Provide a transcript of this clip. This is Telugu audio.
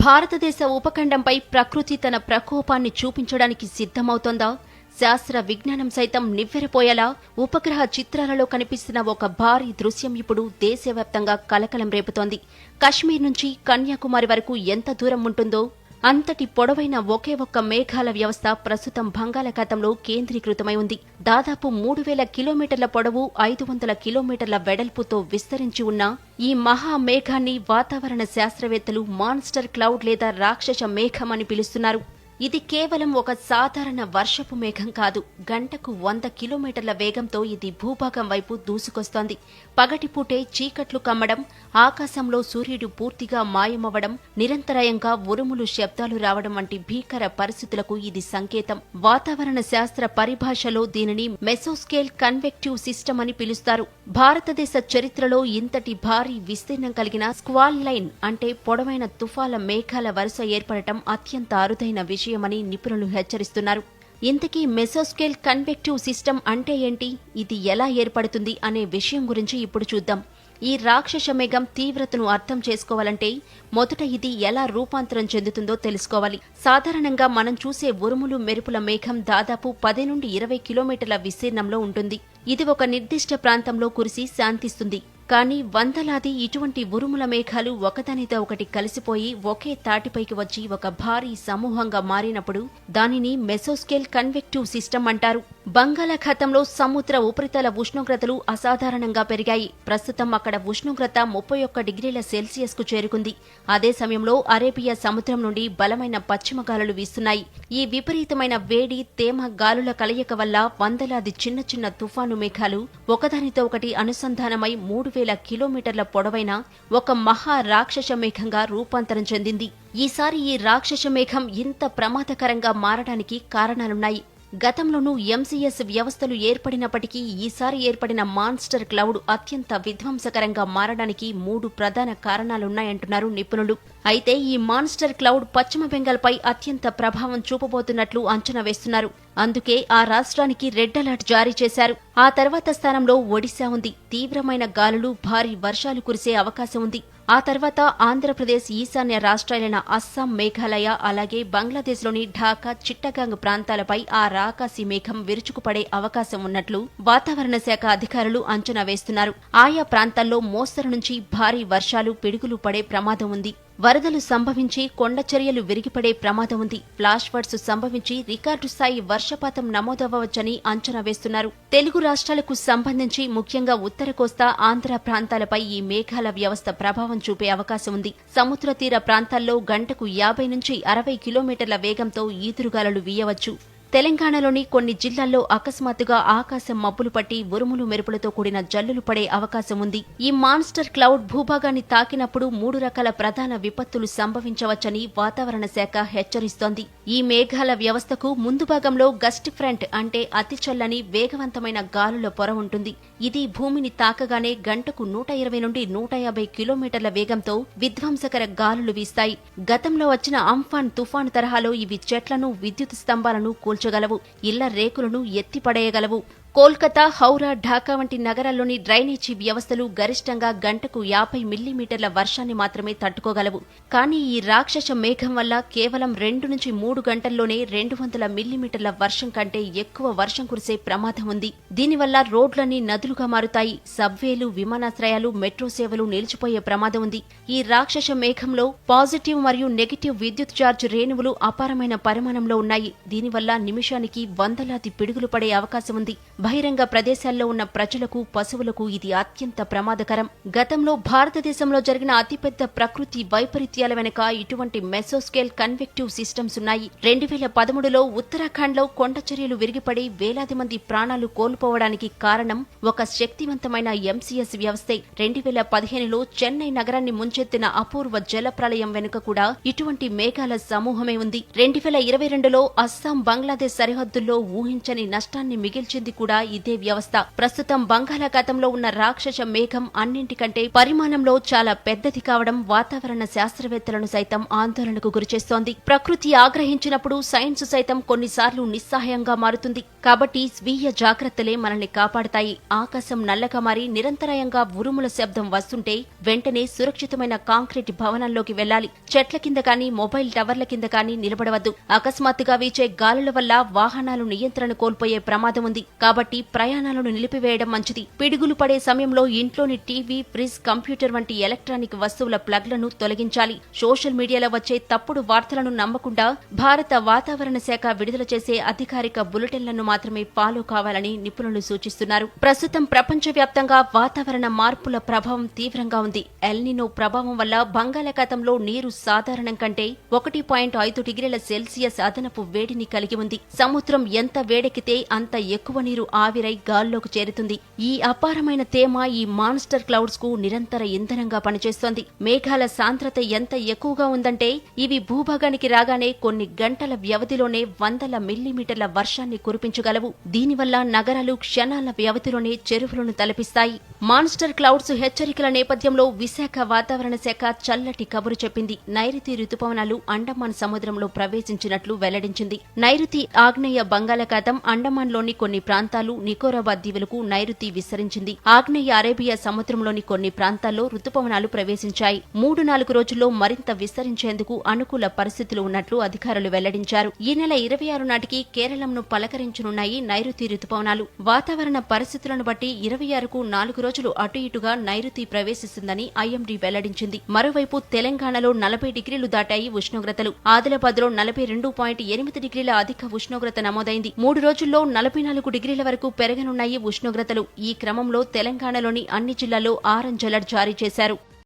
భారతదేశ ఉపఖండంపై ప్రకృతి తన ప్రకోపాన్ని చూపించడానికి సిద్ధమవుతోందా? శాస్త్ర విజ్ఞానం సైతం నివ్వెరపోయేలా ఉపగ్రహ చిత్రాలలో కనిపిస్తున్న ఒక భారీ దృశ్యం ఇప్పుడు దేశవ్యాప్తంగా కలకలం రేపుతోంది. కశ్మీర్ నుంచి కన్యాకుమారి వరకు ఎంత దూరం ఉంటుందో అంతటి పొడవైన ఒకే ఒక్క మేఘాల వ్యవస్థ ప్రస్తుతం బంగాళాఖాతంలో కేంద్రీకృతమై ఉంది. దాదాపు 3000 కిలోమీటర్ల పొడవు, 500 కిలోమీటర్ల వెడల్పుతో విస్తరించి ఉన్న ఈ మహా మేఘాన్ని వాతావరణ శాస్త్రవేత్తలు మాన్స్టర్ క్లౌడ్ లేదా రాక్షస మేఘం అని పిలుస్తున్నారు. ఇది కేవలం ఒక సాధారణ వర్షపు మేఘం కాదు. గంటకు 100 కిలోమీటర్ల వేగంతో ఇది భూభాగం వైపు దూసుకొస్తోంది. పగటిపూటే చీకట్లు కమ్మడం, ఆకాశంలో సూర్యుడు పూర్తిగా మాయమవ్వడం, నిరంతరాయంగా ఉరుములు శబ్దాలు రావడం వంటి భీకర పరిస్థితులకు ఇది సంకేతం. వాతావరణ శాస్త్ర పరిభాషలో దీనిని మెసోస్కేల్ కన్వెక్టివ్ సిస్టమ్ అని పిలుస్తారు. భారతదేశ చరిత్రలో ఇంతటి భారీ విస్తీర్ణం కలిగిన స్క్వాల్ లైన్ అంటే పొడవైన తుఫాల మేఘాల వరుస ఏర్పడటం అత్యంత అరుదైన విషయమని నిపుణులు హెచ్చరిస్తున్నారు. ఇంతకీ మెసోస్కేల్ కన్వెక్టివ్ సిస్టమ్ అంటే ఏంటి, ఇది ఎలా ఏర్పడుతుంది అనే విషయం గురించి ఇప్పుడు చూద్దాం. ఈ రాక్షస మేఘం తీవ్రతను అర్థం చేసుకోవాలంటే మొదట ఇది ఎలా రూపాంతరం చెందుతుందో తెలుసుకోవాలి. సాధారణంగా మనం చూసే ఉరుములు మెరుపుల మేఘం దాదాపు 10 నుండి 20 కిలోమీటర్ల విస్తీర్ణంలో ఉంటుంది. ఇది ఒక నిర్దిష్ట ప్రాంతంలో కురిసి శాంతిస్తుంది. కానీ వందలాది ఇటువంటి ఉరుముల మేఘాలు ఒకదానితో ఒకటి కలిసిపోయి ఒకే తాటిపైకి వచ్చి ఒక భారీ సమూహంగా మారినప్పుడు దానిని మెసోస్కేల్ కన్వెక్టివ్ సిస్టమ్ అంటారు. బంగాళాఖాతంలో సముద్ర ఉపరితల ఉష్ణోగ్రతలు అసాధారణంగా పెరిగాయి. ప్రస్తుతం అక్కడ ఉష్ణోగ్రత 31 డిగ్రీల సెల్సియస్ కు చేరుకుంది. అదే సమయంలో అరేబియా సముద్రం నుండి బలమైన పశ్చిమ గాలులు వీస్తున్నాయి. ఈ విపరీతమైన వేడి, తేమ గాలుల కలయిక వల్ల వందలాది చిన్న చిన్న తుఫాను మేఘాలు ఒకదానితో ఒకటి అనుసంధానమై 3000 కిలోమీటర్ల పొడవైన ఒక మహా రాక్షస మేఘంగా రూపాంతరం చెందింది. ఈసారి ఈ రాక్షస మేఘం ఇంత ప్రమాదకరంగా మారడానికి కారణాలున్నాయి. గతంలోనూ ఎంసీఎస్ వ్యవస్థలు ఏర్పడినప్పటికీ ఈసారి ఏర్పడిన మాన్స్టర్ క్లౌడ్ అత్యంత విధ్వంసకరంగా మారడానికి 3 ప్రధాన కారణాలున్నాయంటున్నారు నిపుణులు. అయితే ఈ మాన్స్టర్ క్లౌడ్ పశ్చిమ బెంగాల్పై అత్యంత ప్రభావం చూపబోతున్నట్లు అంచనా వేస్తున్నారు. అందుకే ఆ రాష్ట్రానికి రెడ్ అలర్ట్ జారీ చేశారు. ఆ తర్వాత స్థానంలో ఒడిశా ఉంది. తీవ్రమైన గాలులు, భారీ వర్షాలు కురిసే అవకాశం ఉంది. ఆ తర్వాత ఆంధ్రప్రదేశ్ ఈశాన్య రాష్ట్రాలైన అస్సాం, మేఘాలయ, అలాగే బంగ్లాదేశ్లోని ఢాకా, చిట్టగాంగ్ ప్రాంతాలపై ఆ రాకాసి మేఘం విరుచుకుపడే అవకాశం ఉన్నట్లు వాతావరణ శాఖ అధికారులు అంచనా వేస్తున్నారు. ఆయా ప్రాంతాల్లో మోస్తరు నుంచి భారీ వర్షాలు, పిడుగులు పడే ప్రమాదం ఉంది. వరదలు సంభవించి కొండచర్యలు విరిగిపడే ప్రమాదం ఉంది. ఫ్లాష్ ఫ్లడ్స్ సంభవించి రికార్డు స్థాయి వర్షపాతం నమోదవ్వవచ్చని అంచనా వేస్తున్నారు. తెలుగు రాష్ట్రాలకు సంబంధించి ముఖ్యంగా ఉత్తర కోస్తా, ఆంధ్ర ప్రాంతాలపై ఈ మేఘాల వ్యవస్థ ప్రభావం చూపే అవకాశం ఉంది. సముద్ర తీర ప్రాంతాల్లో గంటకు 50 నుంచి 60 కిలోమీటర్ల వేగంతో ఈదురుగాలులు వీయవచ్చు. తెలంగాణలోని కొన్ని జిల్లాల్లో అకస్మాత్తుగా ఆకాశం మబ్బులు పట్టి ఉరుములు మెరుపులతో కూడిన జల్లులు పడే అవకాశం ఉంది. ఈ మాన్స్టర్ క్లౌడ్ భూభాగాన్ని తాకినప్పుడు 3 రకాల ప్రధాన విపత్తులు సంభవించవచ్చని వాతావరణ శాఖ హెచ్చరిస్తోంది. ఈ మేఘాల వ్యవస్థకు ముందు భాగంలో గస్ట్ ఫ్రంట్ అంటే అతి చల్లని, వేగవంతమైన గాలుల పొర ఉంటుంది. ఇది భూమిని తాకగానే గంటకు 120 నుండి 150 కిలోమీటర్ల వేగంతో విధ్వంసకర గాలులు వీస్తాయి. గతంలో వచ్చిన అంఫాన్ తుఫాను తరహాలో ఇవి చెట్లను, విద్యుత్ స్తంభాలను కూల్చగలవు, ఇళ్ల రేకులను ఎత్తిపడేయగలవు. కోల్కతా, హౌరా, ఢాకా వంటి నగరాల్లోని డ్రైనేజీ వ్యవస్థలు గరిష్టంగా గంటకు 50 మిల్లీమీటర్ల వర్షాన్ని మాత్రమే తట్టుకోగలవు. కానీ ఈ రాక్షస మేఘం వల్ల కేవలం 2 నుంచి 3 గంటల్లోనే 200 మిల్లీమీటర్ల వర్షం కంటే ఎక్కువ వర్షం కురిసే ప్రమాదం ఉంది. దీనివల్ల రోడ్లన్నీ నదులుగా మారుతాయి. సబ్వేలు, విమానాశ్రయాలు, మెట్రో సేవలు నిలిచిపోయే ప్రమాదం ఉంది. ఈ రాక్షస మేఘంలో పాజిటివ్ మరియు నెగటివ్ విద్యుత్ ఛార్జ్ రేణువులు అపారమైన పరిమాణంలో ఉన్నాయి. దీనివల్ల నిమిషానికి వందలాది పిడుగులు పడే అవకాశం ఉంది. బహిరంగ ప్రదేశాల్లో ఉన్న ప్రజలకు, పశువులకు ఇది అత్యంత ప్రమాదకరం. గతంలో భారతదేశంలో జరిగిన అతిపెద్ద ప్రకృతి వైపరీత్యాల వెనుక ఇటువంటి మెసోస్కేల్ కన్వెక్టివ్ సిస్టమ్స్ ఉన్నాయి. 2013లో ఉత్తరాఖండ్లో కొండచర్యలు విరిగిపడి వేలాది మంది ప్రాణాలు కోల్పోవడానికి కారణం ఒక శక్తివంతమైన ఎంసీఎస్ వ్యవస్థే. 2015లో చెన్నై నగరాన్ని ముంచెత్తిన అపూర్వ జల ప్రళయం వెనుక కూడా ఇటువంటి మేఘాల సమూహమే ఉంది. 2022లో అస్సాం, బంగ్లాదేశ్ సరిహద్దుల్లో ఊహించని నష్టాన్ని మిగిల్చింది కూడా కూడా ఇదే వ్యవస్థ. ప్రస్తుతం బంగాళాఖాతంలో ఉన్న రాక్షస మేఘం అన్నింటికంటే పరిమాణంలో చాలా పెద్దది కావడం వాతావరణ శాస్త్రవేత్తలను సైతం ఆందోళనకు గురిచేస్తోంది. ప్రకృతి ఆగ్రహించినప్పుడు సైన్స్ సైతం కొన్నిసార్లు నిస్సహాయంగా మారుతుంది. కాబట్టి స్వీయ జాగ్రత్తలే మనల్ని కాపాడతాయి. ఆకాశం నల్లగా మారి నిరంతరాయంగా ఉరుముల శబ్దం వస్తుంటే వెంటనే సురక్షితమైన కాంక్రీట్ భవనంలోకి వెళ్లాలి. చెట్ల కింద కానీ మొబైల్ టవర్ల కింద కానీ నిలబడవద్దు. అకస్మాత్తుగా వీచే గాలుల వల్ల వాహనాలు నియంత్రణ కోల్పోయే ప్రమాదం ఉంది. కాబట్టి ప్రయాణాలను నిలిపివేయడం మంచిది. పిడుగులు పడే సమయంలో ఇంట్లోని టీవీ, ఫ్రిజ్, కంప్యూటర్ వంటి ఎలక్ట్రానిక్ వస్తువుల ప్లగ్లను తొలగించాలి. సోషల్ మీడియాలో వచ్చే తప్పుడు వార్తలను నమ్మకుండా భారత వాతావరణ శాఖ విడుదల చేసే అధికారిక బులెటిన్లను మాత్రమే ఫాలో కావాలని నిపుణులు సూచిస్తున్నారు. ప్రస్తుతం ప్రపంచవ్యాప్తంగా వాతావరణ మార్పుల ప్రభావం తీవ్రంగా ఉంది. ఎల్నినో ప్రభావం వల్ల బంగాళాఖాతంలో నీరు సాధారణం కంటే 1.5 డిగ్రీల సెల్సియస్ అదనపు వేడిని కలిగి ఉంది. సముద్రం ఎంత వేడెక్కితే అంత ఎక్కువ నీరు ఆవిరై గాల్లోకి చేరుతుంది. ఈ అపారమైన తేమ ఈ మాన్స్టర్ క్లౌడ్స్ కు నిరంతర ఇంధనంగా పనిచేస్తోంది. మేఘాల సాంద్రత ఎంత ఎక్కువగా ఉందంటే ఇవి భూభాగానికి రాగానే కొన్ని గంటల వ్యవధిలోనే వందల మిల్లీమీటర్ల వర్షాన్ని కురిపించగలవు. దీనివల్ల నగరాలు క్షణాల వ్యవధిలోనే చెరువులను తలపిస్తాయి. మాన్స్టర్ క్లౌడ్స్ హెచ్చరికల నేపథ్యంలో విశాఖ వాతావరణ శాఖ చల్లటి కబురు చెప్పింది. నైరుతి రుతుపవనాలు అండమాన్ సముద్రంలో ప్రవేశించినట్లు వెల్లడించింది. నైరుతి ఆగ్నేయ బంగాళాఖాతం, అండమాన్లోని కొన్ని ప్రాంతాలు, నికోరాబాద్ దీవులకు నైరుతి విస్తరించింది. ఆగ్నేయ అరేబియా సముద్రంలోని కొన్ని ప్రాంతాల్లో రుతుపవనాలు ప్రవేశించాయి. 3-4 రోజుల్లో మరింత విస్తరించేందుకు అనుకూల పరిస్థితులు ఉన్నట్లు అధికారులు వెల్లడించారు. ఈ నెల 26 నాటికి కేరళంను పలకరించనున్నాయి నైరుతి రుతుపవనాలు. వాతావరణ పరిస్థితులను బట్టి 26కు 4 రోజులు అటు ఇటుగా నైరుతి ప్రవేశిస్తుందని ఐఎండీ వెల్లడించింది. మరోవైపు తెలంగాణలో 40 డిగ్రీలు దాటాయి ఉష్ణోగ్రతలు. ఆదిలాబాద్లో 42.8 డిగ్రీల అధిక ఉష్ణోగ్రత నమోదైంది. 3 రోజుల్లో 44 డిగ్రీల వరకు పెరగనున్నాయి ఉష్ణోగ్రతలు. ఈ క్రమంలో తెలంగాణలోని అన్ని జిల్లాల్లో ఆరెంజ్ అలర్ట్ జారీ చేశారు.